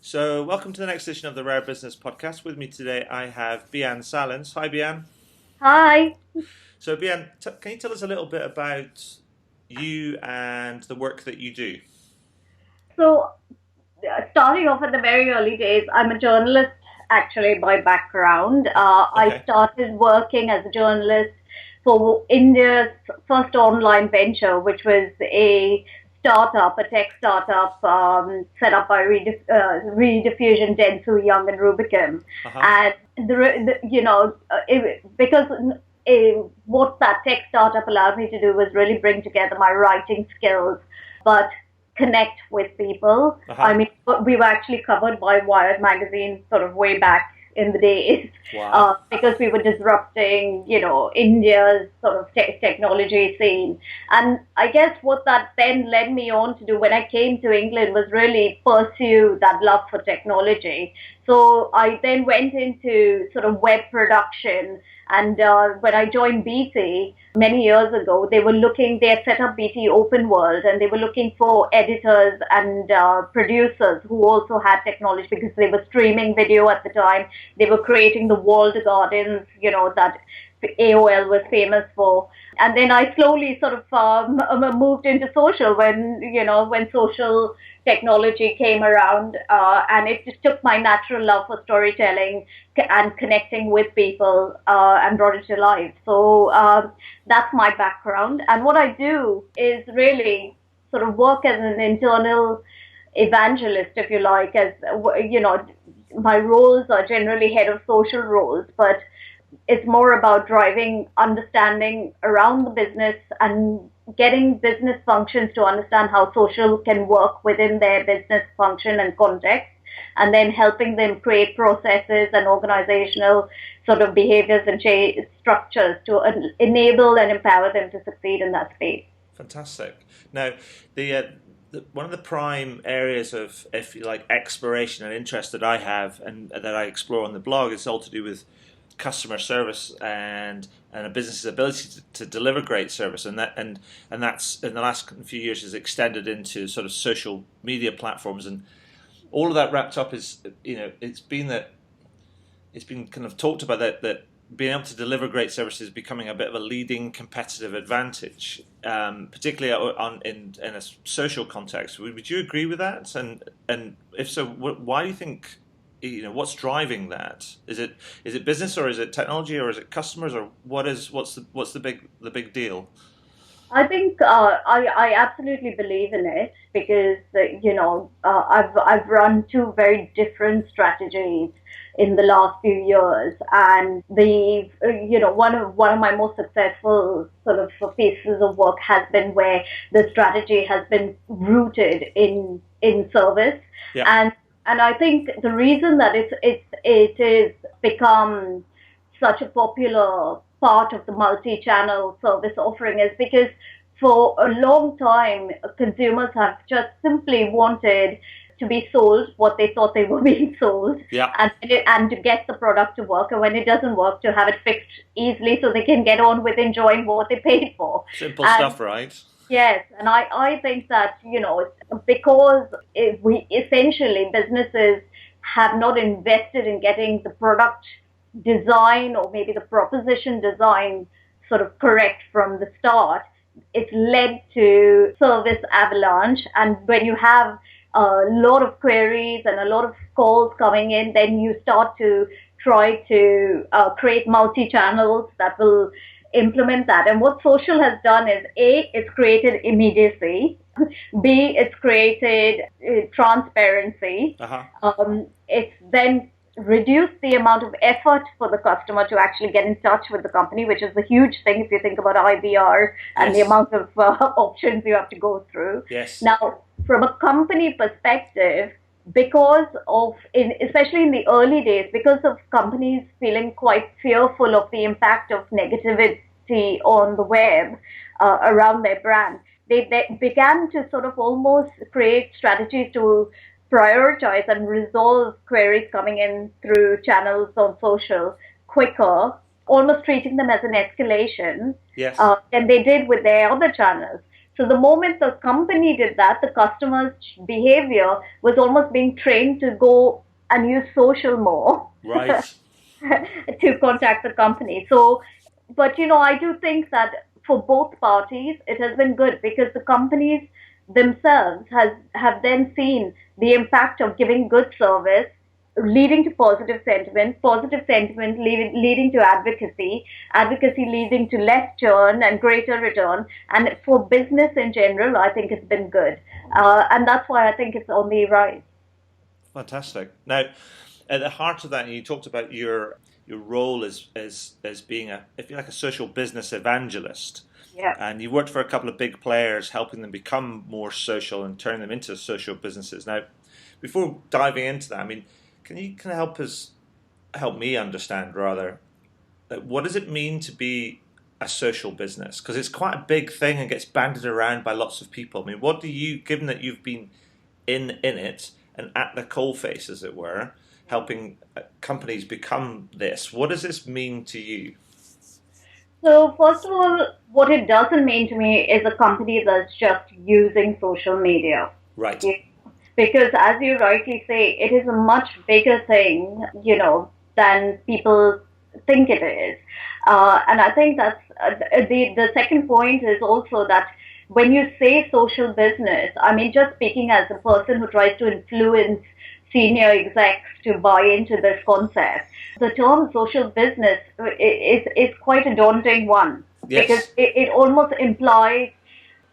So, welcome to the next edition of the Rare Business Podcast. With me today, I have Bian Salins. Hi, Bian. Hi. So, Bian, can you tell us a little bit about you and the work that you do? So, starting off at the very early days, I'm a journalist actually by background. I Okay. started working as a journalist for India's first online venture, which was a startup, a tech startup set up by Rediffusion, Dentsu, Young, and Rubicon. Uh huh. And because what that tech startup allowed me to do was really bring together my writing skills, but connect with people. Uh I huh. mean, we were actually covered by Wired magazine sort of way back in the days Wow. because we were disrupting, India's sort of technology scene. And I guess what that then led me on to do when I came to England was really pursue that love for technology. So I then went into sort of web production. And when I joined BT many years ago, they had set up BT Open World, and they were looking for editors and producers who also had technology because they were streaming video at the time. They were creating the walled gardens, that AOL was famous for. And then I slowly sort of moved into social when social technology came around, and it just took my natural love for storytelling and connecting with people and brought it to life. So that's my background. And what I do is really sort of work as an internal evangelist, if you like, my roles are generally head of social roles, but it's more about driving understanding around the business and getting business functions to understand how social can work within their business function and context, and then helping them create processes and organizational sort of behaviors and structures to enable and empower them to succeed in that space. Fantastic. Now, one of the prime areas of, if you like, exploration and interest that I have and that I explore on the blog is all to do with customer service and a business's ability to deliver great service, and that's in the last few years has extended into sort of social media platforms, and all of that wrapped up is, it's been kind of talked about that being able to deliver great services is becoming a bit of a leading competitive advantage, particularly in a social context. Would you agree with that? And if so, why do you think? What's driving that? Is it business, or is it technology, or is it customers, or what's the big deal? I think I absolutely believe in it because I've run two very different strategies in the last few years, and the one of my most successful sort of pieces of work has been where the strategy has been rooted in service. Yeah. And I think the reason that it is become such a popular part of the multi-channel service offering is because for a long time, consumers have just simply wanted to be sold what they thought they were being sold, Yeah. and to get the product to work, and when it doesn't work, to have it fixed easily so they can get on with enjoying what they paid for. Simple And stuff, right? yes, and I think that, because we essentially businesses have not invested in getting the product design or maybe the proposition design sort of correct from the start, it's led to service avalanche. And when you have a lot of queries and a lot of calls coming in, then you start to try to create multi-channels that will implement that. And what social has done is, A, it's created immediacy. B, it's created transparency. Uh huh. It's then reduced the amount of effort for the customer to actually get in touch with the company, which is a huge thing if you think about IVR and the Yes. amount of options you have to go through. Yes. Now, from a company perspective, because of, especially in the early days, because of companies feeling quite fearful of the impact of negativity on the web around their brand, they began to sort of almost create strategies to prioritize and resolve queries coming in through channels on social quicker, almost treating them as an escalation Yes. than they did with their other channels. So the moment the company did that, the customer's behavior was almost being trained to go and use social more Right. to contact the company. So, but I do think that for both parties, it has been good because the companies themselves have then seen the impact of giving good service leading to positive sentiment leading to advocacy leading to less churn and greater return. And for business in general, I think it's been good. And that's why I think it's on the rise. Fantastic. Now, at the heart of that, you talked about your role as being if you like, a social business evangelist. Yeah. And you worked for a couple of big players, helping them become more social and turn them into social businesses. Now, before diving into that, I mean, can you help me understand rather, what does it mean to be a social business? Because it's quite a big thing and gets bandied around by lots of people. I mean, what do you, given that you've been in it and at the coalface, as it were, helping companies become this, what does this mean to you? So first of all, what it doesn't mean to me is a company that's just using social media. Right. Because as you rightly say, it is a much bigger thing, than people think it is. And I think that's the second point is also that when you say social business, I mean, just speaking as a person who tries to influence senior execs to buy into this concept, the term social business is quite a daunting one. Yes. Because it almost implies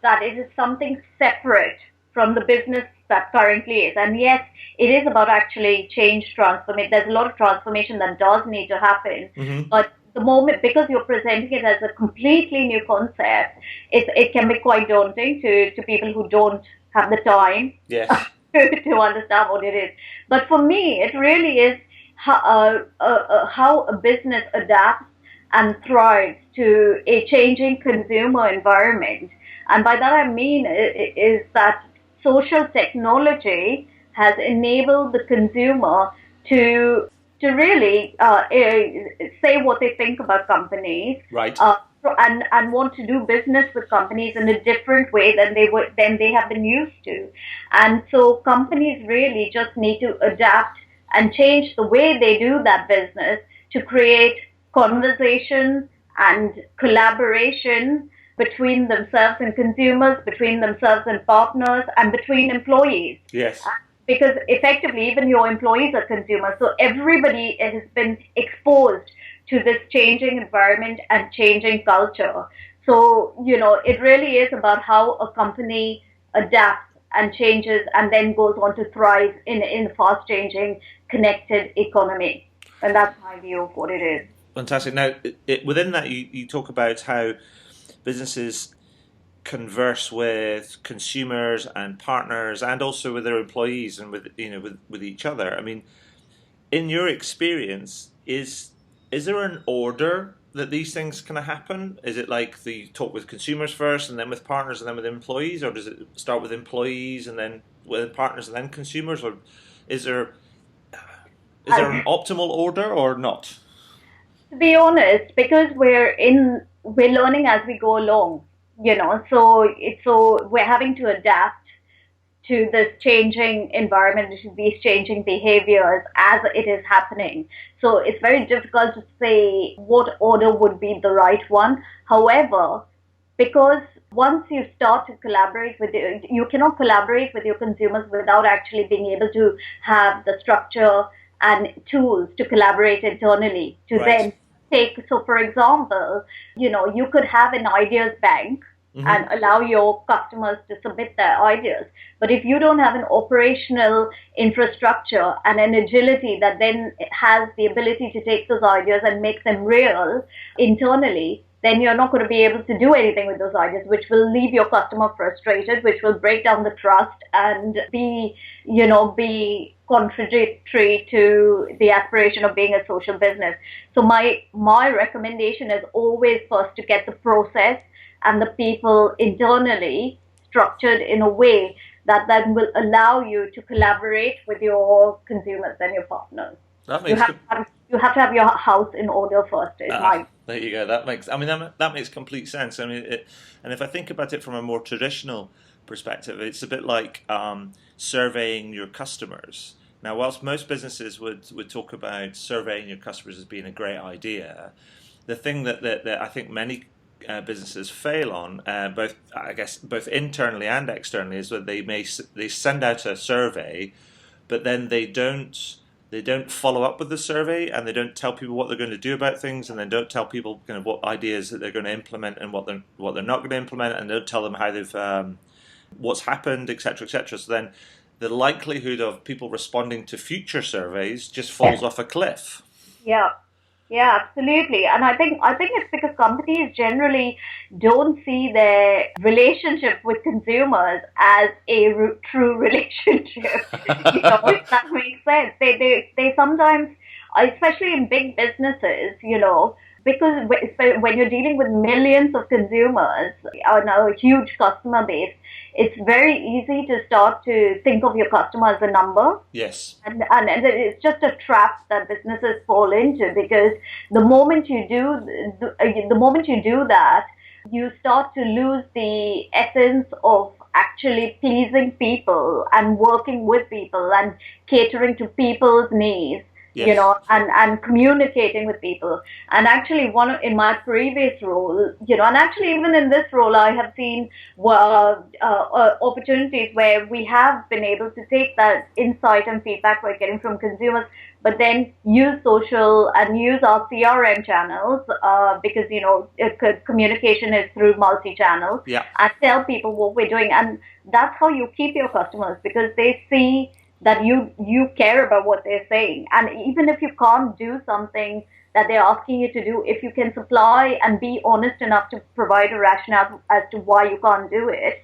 that it is something separate from the business that currently is. And yes, it is about actually transformation. There's a lot of transformation that does need to happen. Mm-hmm. But the moment, because you're presenting it as a completely new concept, it can be quite daunting to people who don't have the time. Yes. to understand what it is. But for me, it really is how a business adapts and thrives to a changing consumer environment. And by that I mean is that social technology has enabled the consumer to really say what they think about companies, right, and want to do business with companies in a different way than they have been used to. And so companies really just need to adapt and change the way they do that business to create conversation and collaboration between themselves and consumers, between themselves and partners, and between employees. Yes. Because effectively, even your employees are consumers. So everybody has been exposed to this changing environment and changing culture. So, it really is about how a company adapts and changes and then goes on to thrive in a fast-changing, connected economy. And that's my view of what it is. Fantastic. Now, within that, you talk about how businesses converse with consumers and partners, and also with their employees and with each other. I mean, in your experience, is there an order that these things can happen? Is it like you talk with consumers first, and then with partners, and then with employees, or does it start with employees and then with partners and then consumers, or is there an optimal order or not? To be honest, because we're learning as we go along, so we're having to adapt to this changing environment, to these changing behaviors as it is happening. So it's very difficult to say what order would be the right one. However, because once you start to collaborate you cannot collaborate with your consumers without actually being able to have the structure and tools to collaborate internally to then so for example, you could have an ideas bank, mm-hmm, and allow your customers to submit their ideas. But if you don't have an operational infrastructure and an agility that then has the ability to take those ideas and make them real internally, then you're not going to be able to do anything with those ideas, which will leave your customer frustrated, which will break down the trust and be contradictory to the aspiration of being a social business. So my recommendation is always first to get the process and the people internally structured in a way that will allow you to collaborate with your consumers and your partners. That makes you have to have your house in order first. There you go. That makes complete sense. I mean, and if I think about it from a more traditional perspective, it's a bit like surveying your customers. Now, whilst most businesses would talk about surveying your customers as being a great idea, the thing that I think many businesses fail on, both internally and externally, is that they send out a survey, but then they don't follow up with the survey, and they don't tell people what they're going to do about things, and they don't tell people kind of what ideas that they're going to implement and what they're not going to implement, and don't tell them how they've what's happened, etc., etc. So then the likelihood of people responding to future surveys just falls off a cliff. Yeah. Yeah, absolutely. And I think it's because companies generally don't see their relationship with consumers as a true relationship. If that makes sense. They sometimes, especially in big businesses, because when you're dealing with millions of consumers on a huge customer base, it's very easy to start to think of your customer as a number. Yes. And it's just a trap that businesses fall into, because the moment you do that, you start to lose the essence of actually pleasing people and working with people and catering to people's needs. Yes. And communicating with people. And actually, in my previous role, and actually even in this role, I have seen opportunities where we have been able to take that insight and feedback we're getting from consumers, but then use social and use our CRM channels, because communication is through multi-channels, and tell people what we're doing. And that's how you keep your customers, because they see that you care about what they're saying. And even if you can't do something that they're asking you to do, if you can supply and be honest enough to provide a rationale as to why you can't do it,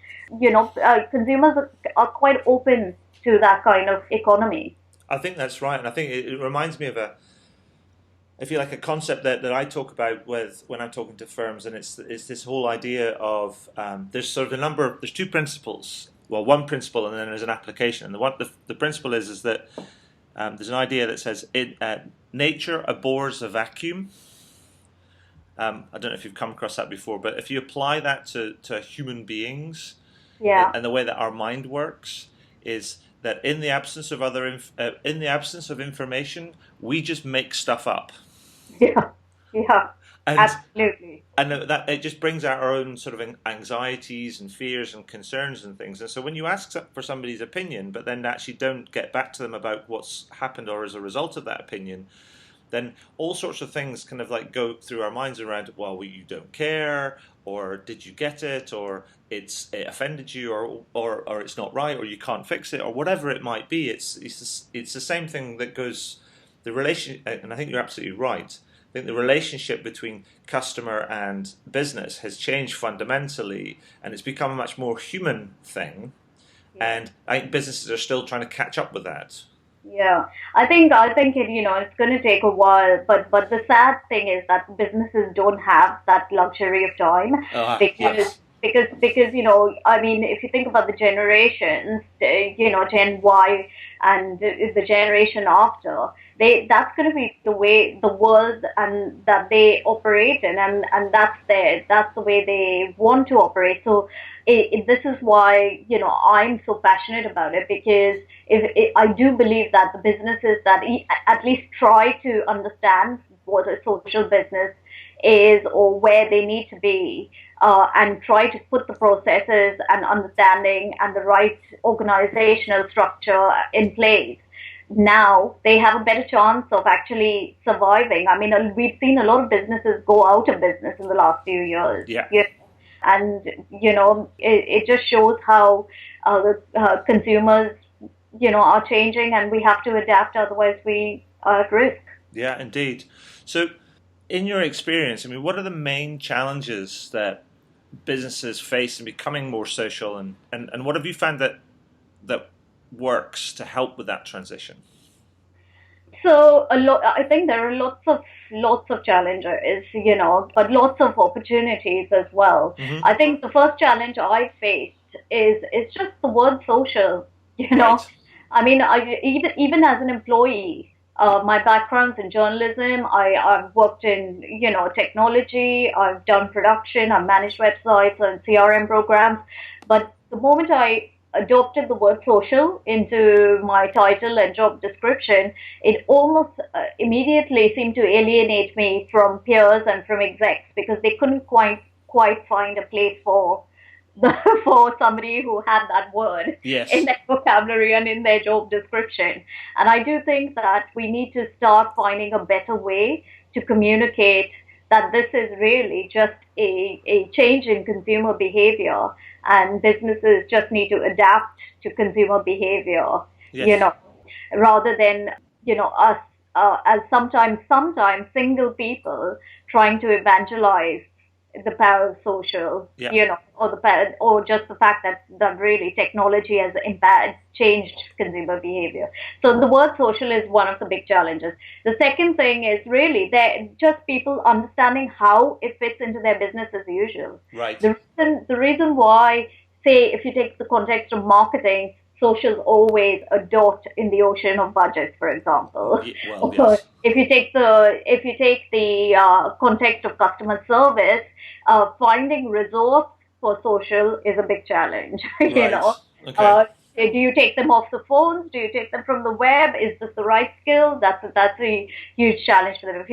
consumers are quite open to that kind of economy. I think that's right. And I think it reminds me of a concept that I talk about when I'm talking to firms, and it's this whole idea of there's sort of there's two principles. Well, one principle, and then there's an application. And the principle is that there's an idea that says nature abhors a vacuum. I don't know if you've come across that before, but if you apply that to human beings, and the way that our mind works, is that in the absence of information, we just make stuff up. Yeah. Absolutely. And that it just brings out our own sort of anxieties and fears and concerns and things. And so when you ask for somebody's opinion, but then actually don't get back to them about what's happened or as a result of that opinion, then all sorts of things kind of like go through our minds around, well, you don't care, or did you get it, or it offended you, or it's not right, or you can't fix it, or whatever it might be. It's the same thing that goes, the relation, and I think you're absolutely right. I think the relationship between customer and business has changed fundamentally, and it's become a much more human thing. And I think businesses are still trying to catch up with that. Yeah, I think it's going to take a while, but the sad thing is that businesses don't have that luxury of time, because I mean, if you think about the generations, Gen Y and the generation after, that's going to be the way the world and that they operate in, and that's the way they want to operate. So this is why I'm so passionate about it, because I do believe that the businesses that at least try to understand what a social business is or where they need to be, and try to put the processes and understanding and the right organizational structure in place, now they have a better chance of actually surviving. I mean, we've seen a lot of businesses go out of business in the last few years. Yeah. And, it just shows how the consumers, are changing, and we have to adapt, otherwise we are at risk. Yeah, indeed. So in your experience, I mean, what are the main challenges that businesses face in becoming more social, and what have you found that works to help with that transition? So I think there are lots of challenges, but lots of opportunities as well. Mm-hmm. I think the first challenge I faced is just the word social. Right. I mean, even as an employee, My background's in journalism. I've worked in, technology. I've done production. I've managed websites and CRM programs. But the moment I adopted the word social into my title and job description, it almost immediately seemed to alienate me from peers and from execs because they couldn't quite find a place for for somebody who had that word in Yes. their vocabulary and in their job description. And I do think that we need to start finding a better way to communicate that this is really just a change in consumer behavior and businesses just need to adapt to consumer behavior, you Yes. know, rather than, us as sometimes single people trying to evangelize the power of social, Yeah. or the power, or just the fact that really technology has changed consumer behavior. So the word social is one of the big challenges. The second thing is really that just people understanding how it fits into their business as usual. Right. The reason why, say, if you take the context of marketing, social is always a dot in the ocean of budgets, for example. Well, Or yes. if you take the context of customer service, finding resource for social is a big challenge. Right. Okay. Do you take them off the phones? Do you take them from the web? Is this the right skill? That's a huge challenge for them. If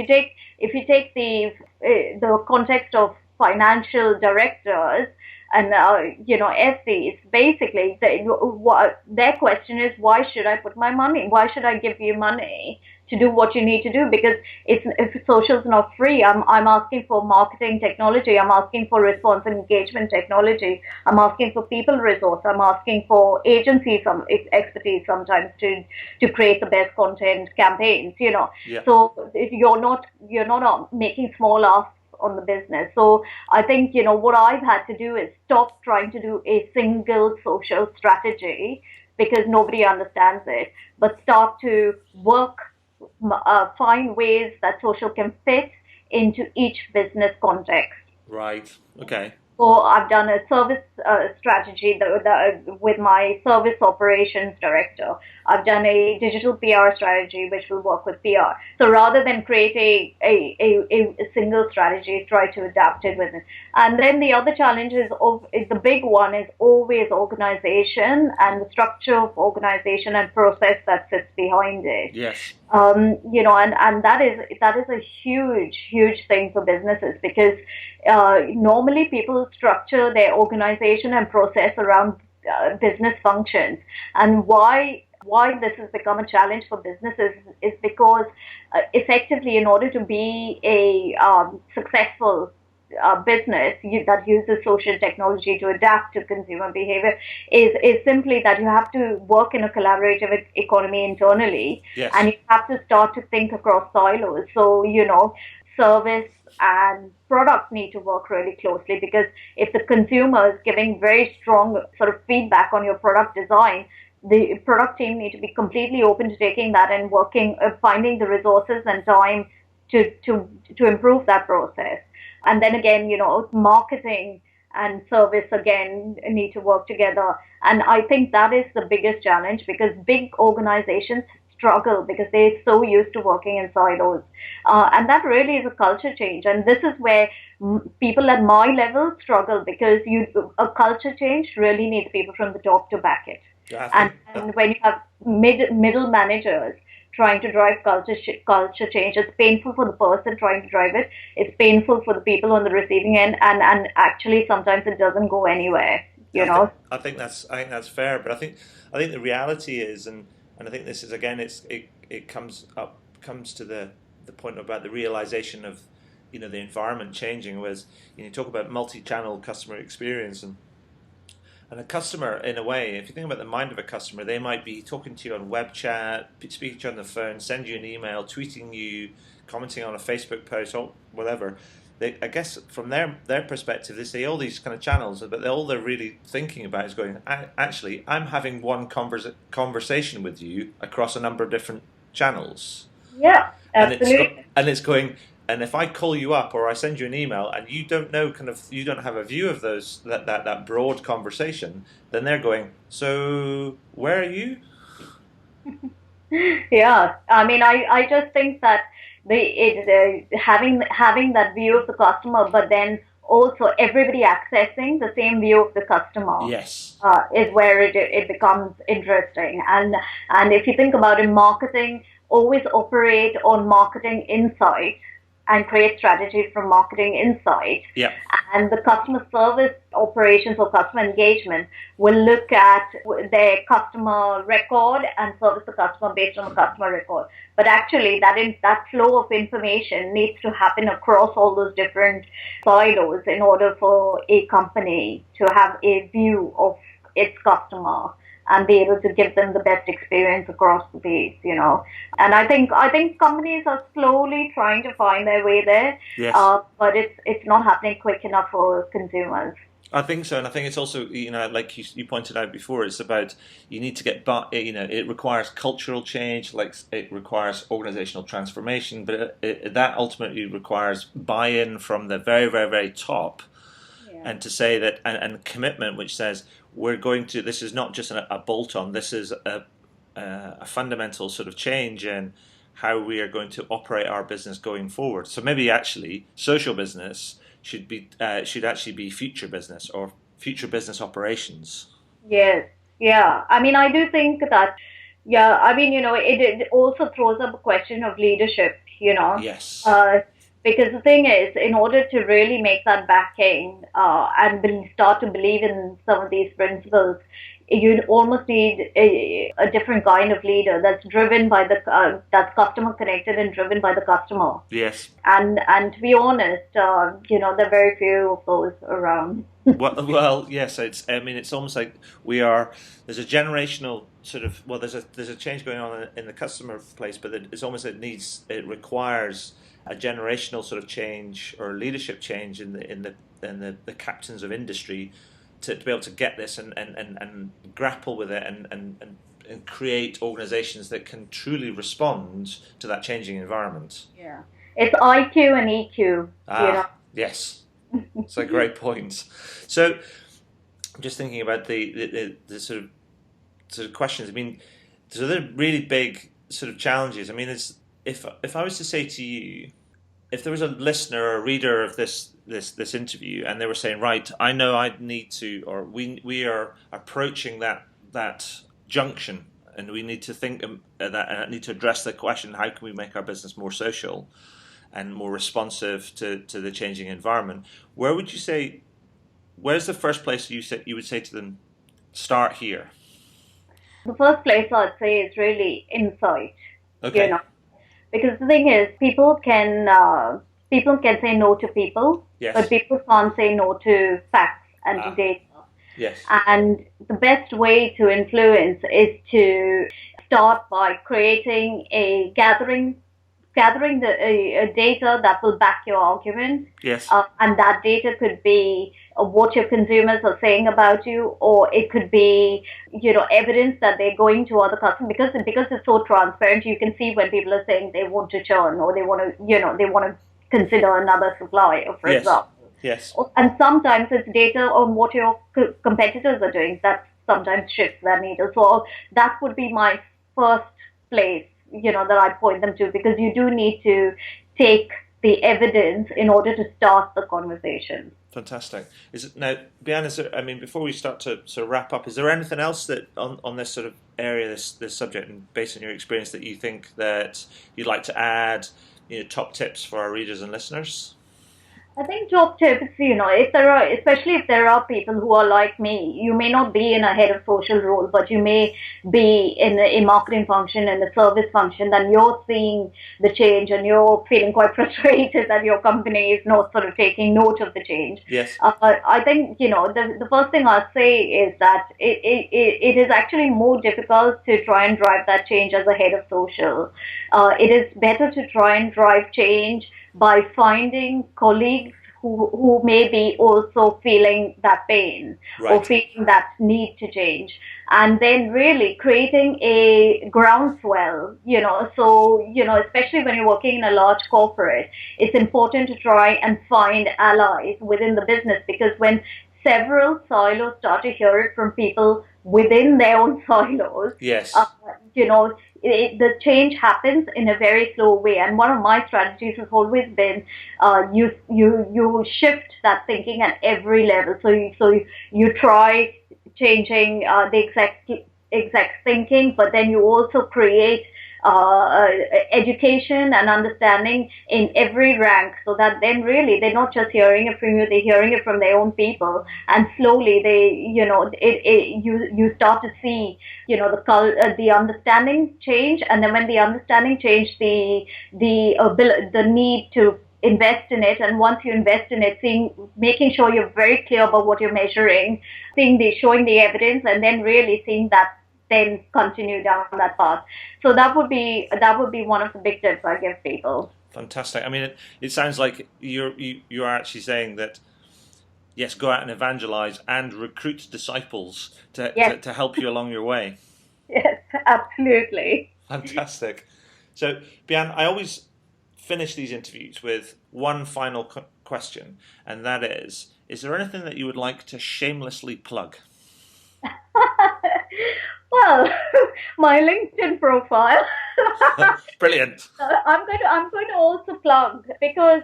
you take the context of financial directors and SCs, basically their question is, why should I put my money? Why should I give you money to do what you need to do? Because if social's not free, I'm asking for marketing technology, I'm asking for response and engagement technology, I'm asking for people resource, I'm asking for agency some expertise sometimes to create the best content campaigns. Yeah. So you're not making small asks on the business. So I think, what I've had to do is stop trying to do a single social strategy because nobody understands it, but start to find ways that social can fit into each business context. Right. Okay. So I've done a service strategy with my service operations director. I've done a digital PR strategy, which will work with PR. So rather than create a single strategy, try to adapt it with it. And then the other challenge is the big one is always organization and the structure of organization and process that sits behind it. Yes. And that is a huge thing for businesses because normally people structure their organization and process around business functions. And why this has become a challenge for businesses is because effectively, in order to be a successful business that uses social technology to adapt to consumer behavior is simply that you have to work in a collaborative economy internally, and Yes. you have to start to think across silos. So, service and product need to work really closely because if the consumer is giving very strong sort of feedback on your product design, the product team need to be completely open to taking that and finding the resources and time to improve that process. And then again, marketing and service again need to work together. And I think that is the biggest challenge because big organizations struggle because they're so used to working in silos. And that really is a culture change. And this is where people at my level struggle because a culture change really needs people from the top to back it. Yeah, I And, think. and when you have middle managers trying to drive culture change, it's painful for the person trying to drive it. It's painful for the people on the receiving end, and actually sometimes it doesn't go anywhere. You know. I think that's fair, but I think the reality is, and I think this is again, it comes to the point about the realization of the environment changing. Was you talk about multi-channel customer experience and a customer, in a way, if you think about the mind of a customer, they might be talking to you on web chat, speaking to you on the phone, send you an email, tweeting you, commenting on a Facebook post, or whatever. I guess from their perspective, they see all these kind of channels, but all they're really thinking about is going, actually, I'm having one conversation with you across a number of different channels, Yeah, and absolutely. it's going. And if I call you up or I send you an email and you don't know, you don't have a view of that broad conversation, then they're going, so where are you? Yeah, I mean, I just think that having that view of the customer, but then also everybody accessing the same view of the customer Yes. is where it becomes interesting. And if you think about it, marketing always operate on marketing insight and create strategies from marketing insight. Yeah. And the customer service operations or customer engagement will look at their customer record and service the customer based on the customer record. But actually, that flow of information needs to happen across all those different silos in order for a company to have a view of its customer and be able to give them the best experience across the piece. And I think companies are slowly trying to find their way there, Yes. but it's not happening quick enough for consumers. I think so, and I think it's also, like you pointed out before, it's about you need to get back. It requires cultural change, like it requires organizational transformation, but that ultimately requires buy-in from the very, very, very top, Yeah. and to say that and commitment, which says we're going to. This is not just a bolt-on. This is a fundamental sort of change in how we are going to operate our business going forward. So maybe actually social business should actually be future business or future business operations. Yes. Yeah. I mean, I do think that, yeah, I mean, it also throws up a question of leadership. Yes. Uh, because the thing is, in order to really make that backing and start to believe in some of these principles, you almost need a different kind of leader that's driven by that's customer connected and driven by the customer. Yes. And to be honest, there are very few of those around. Well, yes. I mean, it's almost like we are. There's a generational sort of. Well, there's a change going on in the customer place, but it's almost it requires a generational sort of change or leadership change in the captains of industry to be able to get this and grapple with it and create organizations that can truly respond to that changing environment. Yeah. It's IQ and EQ. Yes. It's a great point. So, I'm just thinking about the sort of questions. I mean, so they're really big sort of challenges. I mean, if I was to say to you, if there was a listener or a reader of this interview, and they were saying, right, I know I need to, or we are approaching that junction, and we need to think that, and I need to address the question: how can we make our business more social and more responsive to the changing environment? Where would you say? Where's the first place you would say to them, start here? The first place I'd say is really insight. You Okay. know, because the thing is, people can say no to people, but Yes. people can't say no to facts and to Ah. data. Yes. And the best way to influence is to start by creating gathering the data that will back your argument. Yes. And that data could be what your consumers are saying about you, or it could be, evidence that they're going to other customers because it's so transparent. You can see when people are saying they want to churn or they want to, they want to consider another supplier, for Yes. example. Yes. And sometimes it's data on what your competitors are doing that sometimes shifts that needle. So that would be my first place, that I point them to, because you do need to take the evidence in order to start the conversation. Fantastic. Now, Bian, I mean, before we start to sort of wrap up, is there anything else that on this sort of area, this subject, and based on your experience, that you think that you'd like to add? Top tips for our readers and listeners. I think top tips, especially if there are people who are like me, you may not be in a head of social role, but you may be in a marketing function and a service function, then you're seeing the change and you're feeling quite frustrated that your company is not sort of taking note of the change. Yes. I think, the first thing I'd say is that it is actually more difficult to try and drive that change as a head of social. It is better to try and drive change by finding colleagues who may be also feeling that pain or Right. feeling that need to change, and then really creating a groundswell. So especially when you're working in a large corporate, it's important to try and find allies within the business, because when several silos start to hear it from people within their own silos, Yes. you know, the change happens in a very slow way. And one of my strategies has always been you shift that thinking at every level. So you try changing the exact thinking, but then you also create education and understanding in every rank, so that then really they're not just hearing it from you, they're hearing it from their own people, and slowly you start to see the understanding change, and then when the understanding change, the need to invest in it, and once you invest in it, making sure you're very clear about what you're measuring, showing the evidence, and then really seeing that then continue down that path. So that would be one of the big tips I give people. Fantastic. I mean, it sounds like you are actually saying that yes, go out and evangelize and recruit disciples Yes, to help you along your way. yes, absolutely. Fantastic. So, Bian, I always finish these interviews with one final question, and that is there anything that you would like to shamelessly plug? Well, my LinkedIn profile. Brilliant. I'm going to also plug, because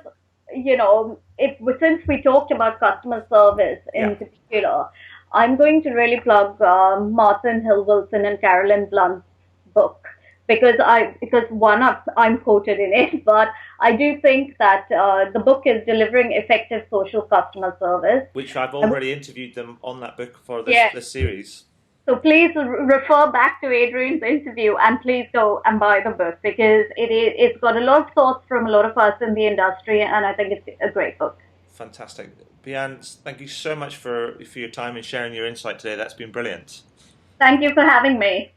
if since we talked about customer service Yeah. in particular, I'm going to really plug Martin Hill Wilson and Carolyn Blunt's book, because one, I'm quoted in it, but I do think that the book is delivering effective social customer service. Which I've already interviewed them on that book for Yeah. this series. So please refer back to Adrian's interview, and please go and buy the book, because it's got a lot of thoughts from a lot of us in the industry, and I think it's a great book. Fantastic. Bian, thank you so much for your time and sharing your insight today. That's been brilliant. Thank you for having me.